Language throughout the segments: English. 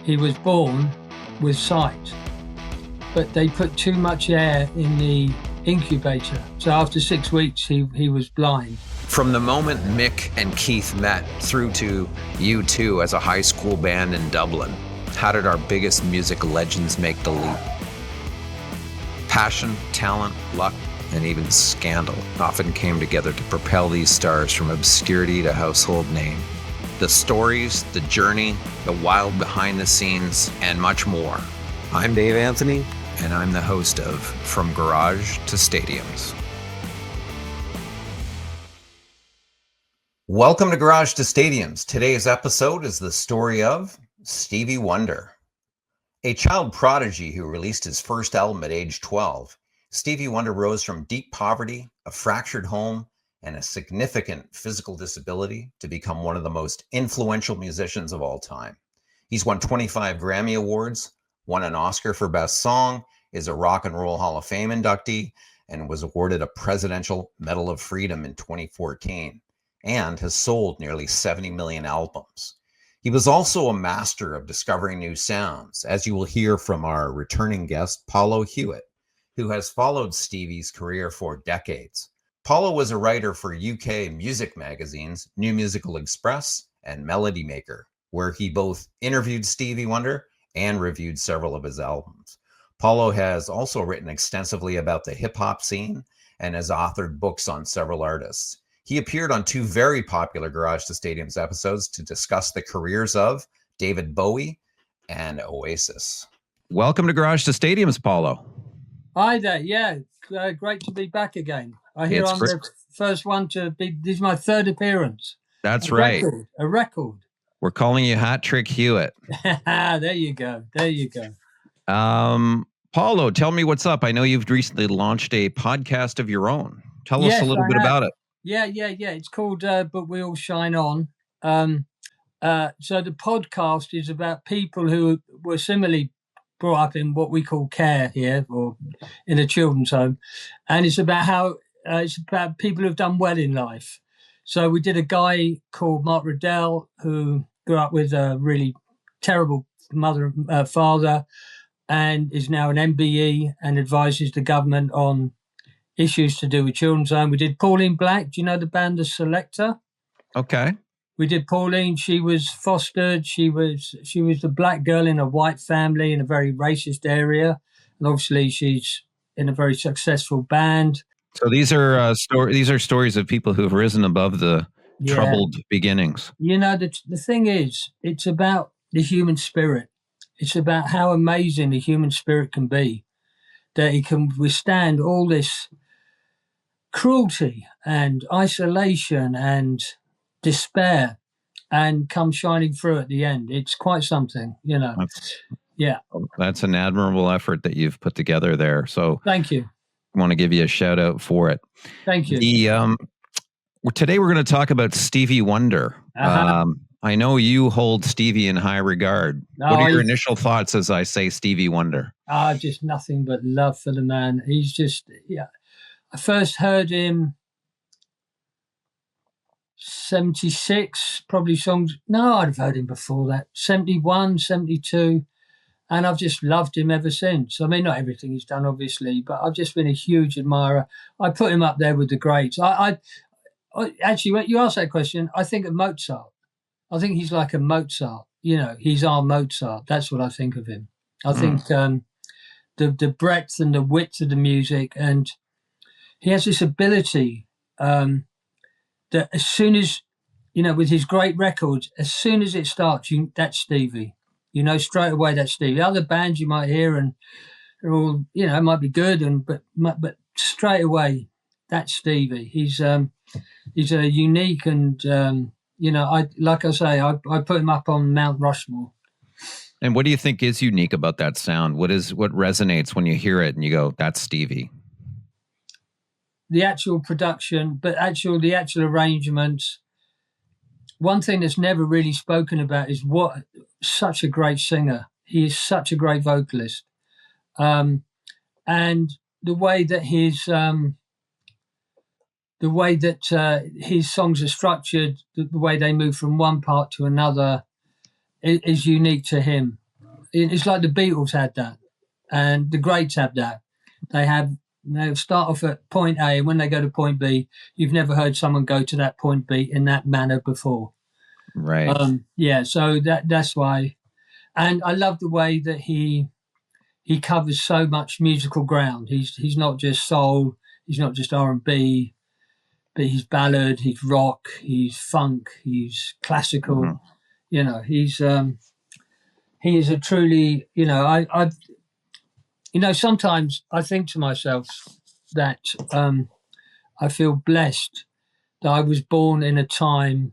he was born with sight, but they put too much air in the incubator. So after 6 weeks, he was blind. From the moment Mick and Keith met through to U2 as a high school band in Dublin, how did our biggest music legends make the leap? Passion, talent, luck, and even scandal often came together to propel these stars from obscurity to household name. The stories, the journey, the wild behind the scenes, and much more. I'm Dave Anthony, and I'm the host of From Garage to Stadiums. Welcome to Garage to Stadiums. Today's episode is the story of Stevie Wonder. A child prodigy who released his first album at age 12, Stevie Wonder rose from deep poverty, a fractured home, and a significant physical disability to become one of the most influential musicians of all time. He's won 25 Grammy Awards, won an Oscar for Best Song, is a Rock and Roll Hall of Fame inductee, and was awarded a Presidential Medal of Freedom in 2014, and has sold nearly 70 million albums. He was also a master of discovering new sounds, as you will hear from our returning guest, Paolo Hewitt, who has followed Stevie's career for decades. Paolo was a writer for UK music magazines New Musical Express and Melody Maker, where he both interviewed Stevie Wonder and reviewed several of his albums. Paolo has also written extensively about the hip-hop scene and has authored books on several artists. He appeared on 2 very popular Garage to Stadiums episodes to discuss the careers of David Bowie and Oasis. Welcome to Garage to Stadiums, Paolo. Hi there. Yeah, great to be back again. I hear I'm the first one to be. This is my 3rd appearance. That's right. A record. We're calling you Hat Trick Hewitt. There you go. Paolo, tell me what's up. I know you've recently launched a podcast of your own. Tell us a little bit about it. Yeah. It's called But We All Shine On. So the podcast is about people who were similarly brought up in what we call care here, or in a children's home, and it's about how it's about people who've done well in life. So we did a guy called Mark Riddell who grew up with a really terrible mother and father, and is now an MBE and advises the government on issues to do with children's home. We did Pauline Black. Do you know the band The Selector? Okay. We did Pauline. She was fostered. She was the black girl in a white family in a very racist area, and obviously she's in a very successful band. So these are stories of people who have risen above the troubled beginnings. You know, the thing is, it's about the human spirit. It's about how amazing the human spirit can be, that it can withstand all this cruelty and isolation and despair and come shining through at the end. It's quite something, you know. That's an admirable effort that you've put together there. So thank you. I want to give you a shout out for it. Thank you. Today we're going to talk about Stevie Wonder. I know you hold Stevie in high regard. What are your initial thoughts as I say Stevie Wonder? Just nothing but love for the man. He's just, I first heard him 76, probably songs. No, I'd have heard him before that. 71, 72. And I've just loved him ever since. I mean, not everything he's done, obviously, but I've just been a huge admirer. I put him up there with the greats. I actually, when you ask that question, I think of Mozart. I think he's like a Mozart. You know, he's our Mozart. That's what I think of him. I think the breadth and the width of the music, and he has this ability that as soon as, you know, with his great records, as soon as it starts, that's Stevie. You know, straight away that's Stevie. Other bands you might hear and they're all, you know, might be good, but straight away that's Stevie. He's a unique and you know, I put him up on Mount Rushmore. And what do you think is unique about that sound? What resonates when you hear it and you go, that's Stevie? The actual production, but the actual arrangements. One thing that's never really spoken about is what such a great singer. He is such a great vocalist. And the way that his songs are structured, the way they move from one part to another is unique to him. It's like the Beatles had that, and the greats have that. They start off at point A, and when they go to point B, you've never heard someone go to that point B in that manner before. Right. Yeah, so that's why. And I love the way that he covers so much musical ground. He's not just soul, he's not just R&B, but he's ballad, he's rock, he's funk, he's classical. Mm-hmm. You know, he is a truly, you know, I sometimes I think to myself that I feel blessed that I was born in a time,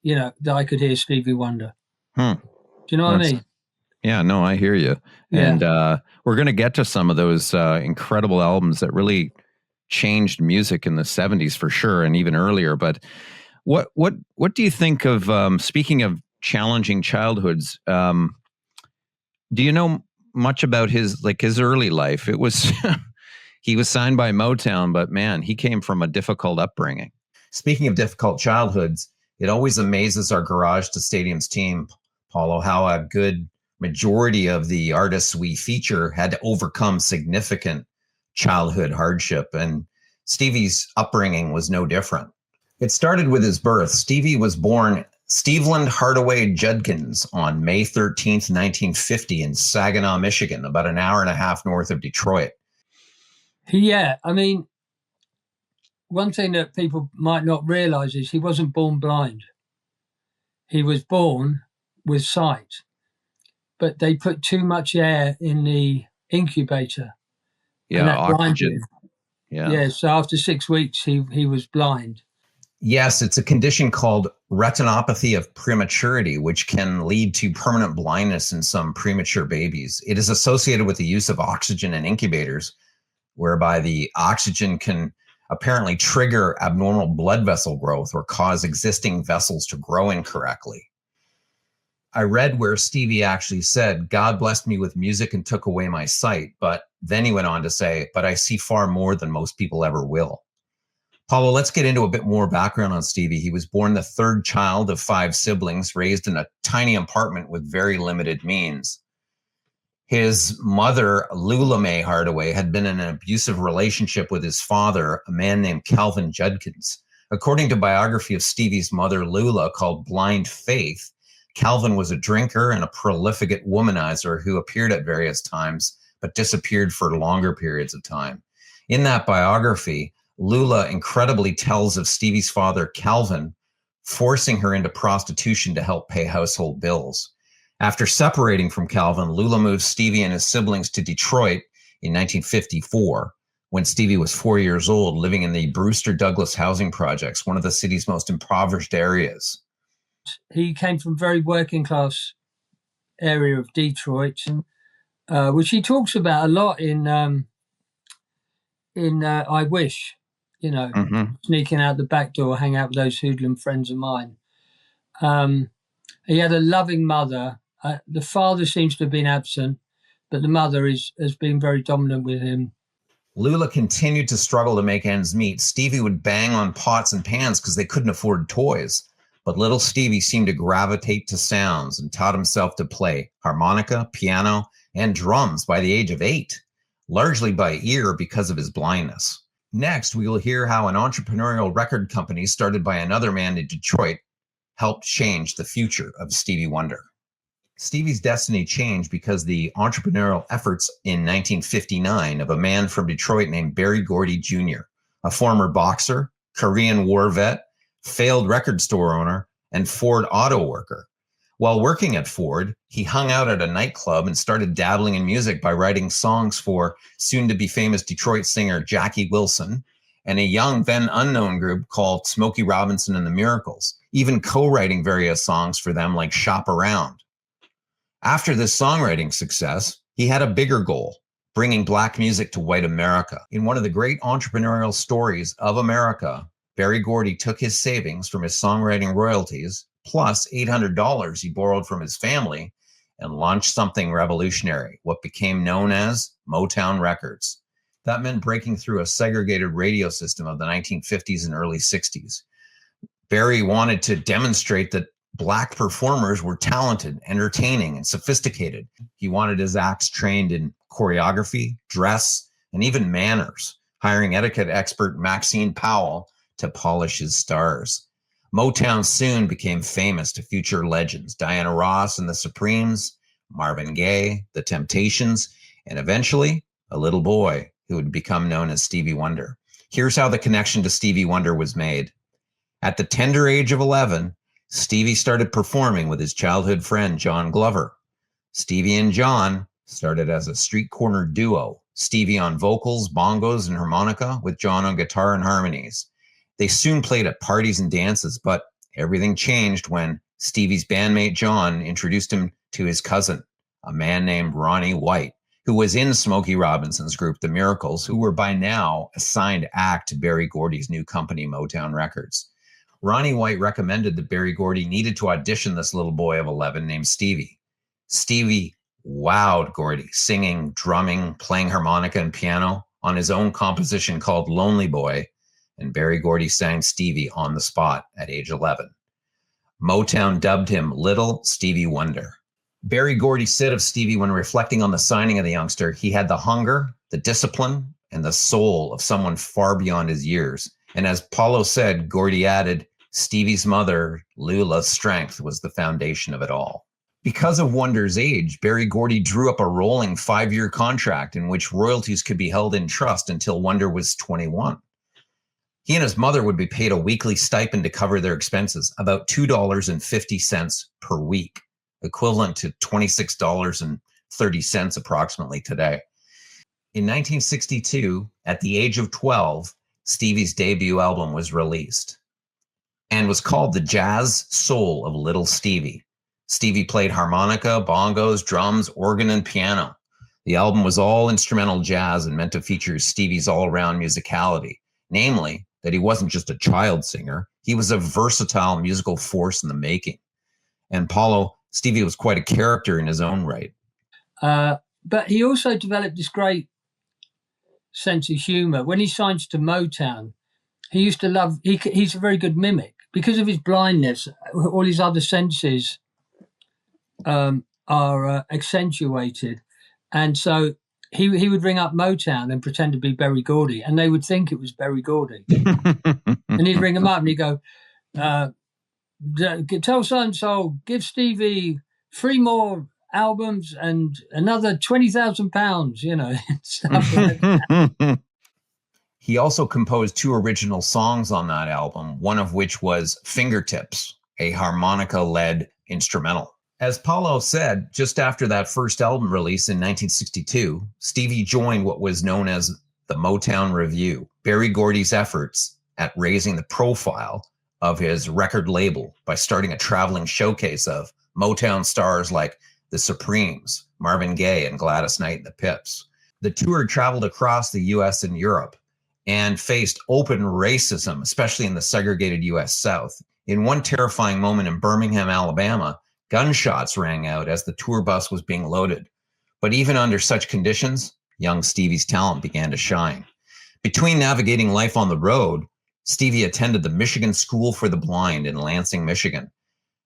you know, that I could hear Stevie Wonder. Do you know what I mean? Yeah, no, I hear you. Yeah. And we're going to get to some of those incredible albums that really changed music in the 70s for sure, and even earlier. But what do you think of, speaking of challenging childhoods, do you know much about his early life? It was, he was signed by Motown, but man, he came from a difficult upbringing. Speaking of difficult childhoods, it always amazes our Garage to Stadiums team, Paulo, how a good majority of the artists we feature had to overcome significant childhood hardship. And Stevie's upbringing was no different. It started with his birth. Stevie was born Steveland Hardaway Judkins on May 13th, 1950 in Saginaw, Michigan, about an hour and a half north of Detroit. Yeah, I mean, one thing that people might not realize is he wasn't born blind. He was born with sight, but they put too much air in the incubator. Yeah, oxygen. Yeah, so after 6 weeks, he was blind. Yes, it's a condition called retinopathy of prematurity, which can lead to permanent blindness in some premature babies. It is associated with the use of oxygen in incubators, whereby the oxygen can apparently trigger abnormal blood vessel growth or cause existing vessels to grow incorrectly. I read where Stevie actually said, "God blessed me with music and took away my sight." But then he went on to say, "But I see far more than most people ever will." Paulo, let's get into a bit more background on Stevie. He was born the third child of 5 siblings, raised in a tiny apartment with very limited means. His mother, Lula Mae Hardaway, had been in an abusive relationship with his father, a man named Calvin Judkins. According to biography of Stevie's mother, Lula, called Blind Faith, Calvin was a drinker and a prolific womanizer who appeared at various times, but disappeared for longer periods of time. In that biography, Lula incredibly tells of Stevie's father, Calvin, forcing her into prostitution to help pay household bills. After separating from Calvin, Lula moved Stevie and his siblings to Detroit in 1954, when Stevie was 4 years old, living in the Brewster Douglas housing projects, one of the city's most impoverished areas. He came from a very working class area of Detroit, which he talks about a lot in I Wish, you know, sneaking out the back door, hang out with those hoodlum friends of mine. He had a loving mother. The father seems to have been absent, but the mother has been very dominant with him. Lula continued to struggle to make ends meet. Stevie would bang on pots and pans because they couldn't afford toys. But little Stevie seemed to gravitate to sounds and taught himself to play harmonica, piano, and drums by the age of 8, largely by ear because of his blindness. Next, we will hear how an entrepreneurial record company started by another man in Detroit helped change the future of Stevie Wonder. Stevie's destiny changed because the entrepreneurial efforts in 1959 of a man from Detroit named Berry Gordy Jr., a former boxer, Korean War vet, failed record store owner, and Ford auto worker. While working at Ford, he hung out at a nightclub and started dabbling in music by writing songs for soon-to-be famous Detroit singer Jackie Wilson and a young, then unknown group called Smokey Robinson and the Miracles, even co-writing various songs for them like Shop Around. After this songwriting success, he had a bigger goal, bringing Black music to white America. In one of the great entrepreneurial stories of America, Berry Gordy took his savings from his songwriting royalties, plus $800 he borrowed from his family, and launched something revolutionary, what became known as Motown Records. That meant breaking through a segregated radio system of the 1950s and early 60s. Berry wanted to demonstrate that Black performers were talented, entertaining, and sophisticated. He wanted his acts trained in choreography, dress, and even manners, hiring etiquette expert Maxine Powell to polish his stars. Motown soon became famous to future legends, Diana Ross and the Supremes, Marvin Gaye, the Temptations, and eventually a little boy who would become known as Stevie Wonder. Here's how the connection to Stevie Wonder was made. At the tender age of 11, Stevie started performing with his childhood friend, John Glover. Stevie and John started as a street corner duo, Stevie on vocals, bongos, and harmonica, with John on guitar and harmonies. They soon played at parties and dances, but everything changed when Stevie's bandmate John introduced him to his cousin, a man named Ronnie White, who was in Smokey Robinson's group, The Miracles, who were by now assigned act to Berry Gordy's new company, Motown Records. Ronnie White recommended that Berry Gordy needed to audition this little boy of 11 named Stevie. Stevie wowed Gordy, singing, drumming, playing harmonica and piano on his own composition called Lonely Boy, and Berry Gordy sang Stevie on the spot at age 11. Motown dubbed him Little Stevie Wonder. Berry Gordy said of Stevie when reflecting on the signing of the youngster, he had the hunger, the discipline, and the soul of someone far beyond his years. And as Paolo said, Gordy added, Stevie's mother, Lula's strength was the foundation of it all. Because of Wonder's age, Berry Gordy drew up a rolling 5-year contract in which royalties could be held in trust until Wonder was 21. He and his mother would be paid a weekly stipend to cover their expenses, about $2.50 per week, equivalent to $26.30 approximately today. In 1962, at the age of 12, Stevie's debut album was released and was called The Jazz Soul of Little Stevie. Stevie played harmonica, bongos, drums, organ, and piano. The album was all instrumental jazz and meant to feature Stevie's all-around musicality, namely that he wasn't just a child singer, he was a versatile musical force in the making. And Paolo, Stevie was quite a character in his own right. But he also developed this great sense of humor. When he signs to Motown, he used to love, he's a very good mimic. Because of his blindness, all his other senses are accentuated. And so he would ring up Motown and pretend to be Berry Gordy, and they would think it was Berry Gordy. And he'd ring him up and he'd go, tell so-and-so, give Stevie 3 more albums and another £20,000, stuff like that. He also composed 2 original songs on that album, one of which was Fingertips, a harmonica-led instrumental. As Paolo said, just after that first album release in 1962, Stevie joined what was known as the Motown Revue, Berry Gordy's efforts at raising the profile of his record label by starting a traveling showcase of Motown stars like the Supremes, Marvin Gaye, and Gladys Knight and the Pips. The tour traveled across the U.S. and Europe and faced open racism, especially in the segregated U.S. South. In one terrifying moment in Birmingham, Alabama, gunshots rang out as the tour bus was being loaded. But even under such conditions, young Stevie's talent began to shine. Between navigating life on the road, Stevie attended the Michigan School for the Blind in Lansing, Michigan,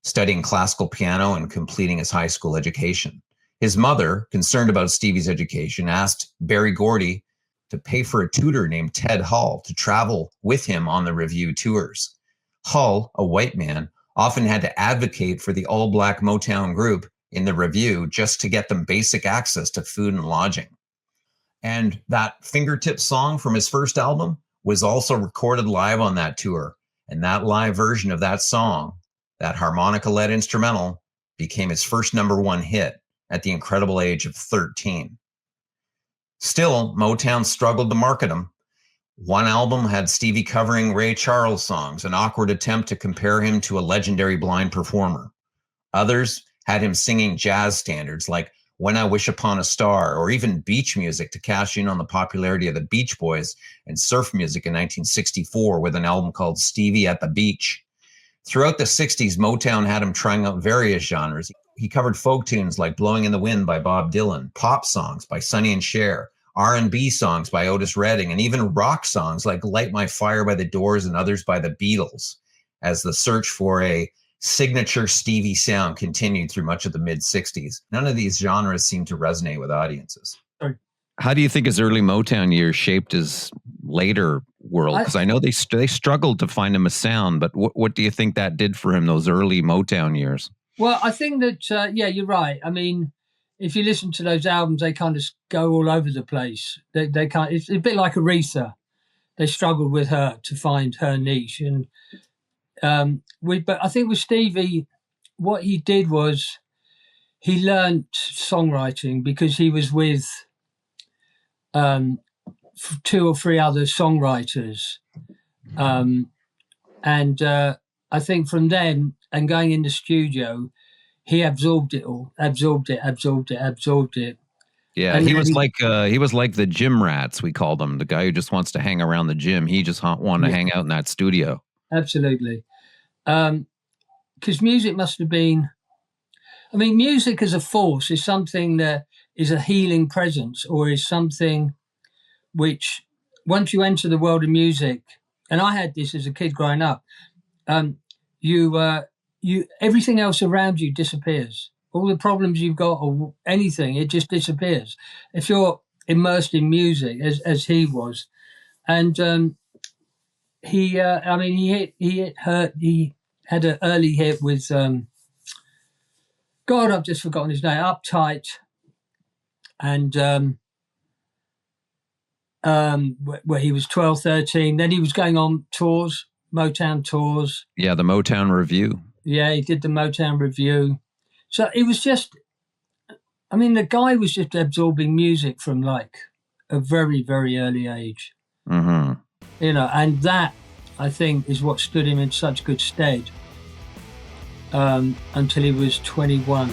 studying classical piano and completing his high school education. His mother, concerned about Stevie's education, asked Berry Gordy to pay for a tutor named Ted Hull to travel with him on the Revue tours. Hull, a white man, often had to advocate for the all-black Motown group in the Revue just to get them basic access to food and lodging. And that Fingertip song from his first album was also recorded live on that tour. And that live version of that song, that harmonica-led instrumental, became his first #1 hit at the incredible age of 13. Still, Motown struggled to market him. One album had Stevie covering Ray Charles songs, an awkward attempt to compare him to a legendary blind performer. Others had him singing jazz standards like When I Wish Upon a Star, or even beach music to cash in on the popularity of the Beach Boys and surf music in 1964 with an album called Stevie at the Beach. Throughout the 60s, Motown had him trying out various genres. He covered folk tunes like Blowing in the Wind by Bob Dylan, pop songs by Sonny and Cher, R&B songs by Otis Redding, and even rock songs like Light My Fire by the Doors and others by the Beatles, as the search for a signature Stevie sound continued through much of the mid-60s. None of these genres seem to resonate with audiences. How do you think his early Motown years shaped his later world? Because I know they struggled to find him a sound, but what do you think that did for him, those early Motown years? Well, I think that, yeah, you're right. I mean, if you listen to those albums, they kind of go all over the place. They can't. It's a bit like Aretha. They struggled with her to find her niche, and but I think with Stevie, what he did was he learnt songwriting because he was with 2 or 3 other songwriters, and I think from them and going in the studio, he absorbed it all, absorbed it. Yeah, and he was like the gym rats, we called him, the guy who just wants to hang around the gym. He just wanted to hang out in that studio. Absolutely, because music must have been. I mean, music as a force is something that is a healing presence, or is something which, once you enter the world of music, and I had this as a kid growing up, you everything else around you disappears. All the problems you've got or anything, it just disappears if you're immersed in music, as he was. And he had an early hit with God, I've just forgotten his name, Uptight, and where he was 12, 13. Then he was going on tours, Motown tours. Yeah, the Motown Review. Yeah, he did the Motown Review. So it was just, I mean, the guy was just absorbing music from like a very, very early age. Mm-hmm. You know, and that, I think, is what stood him in such good stead until he was 21.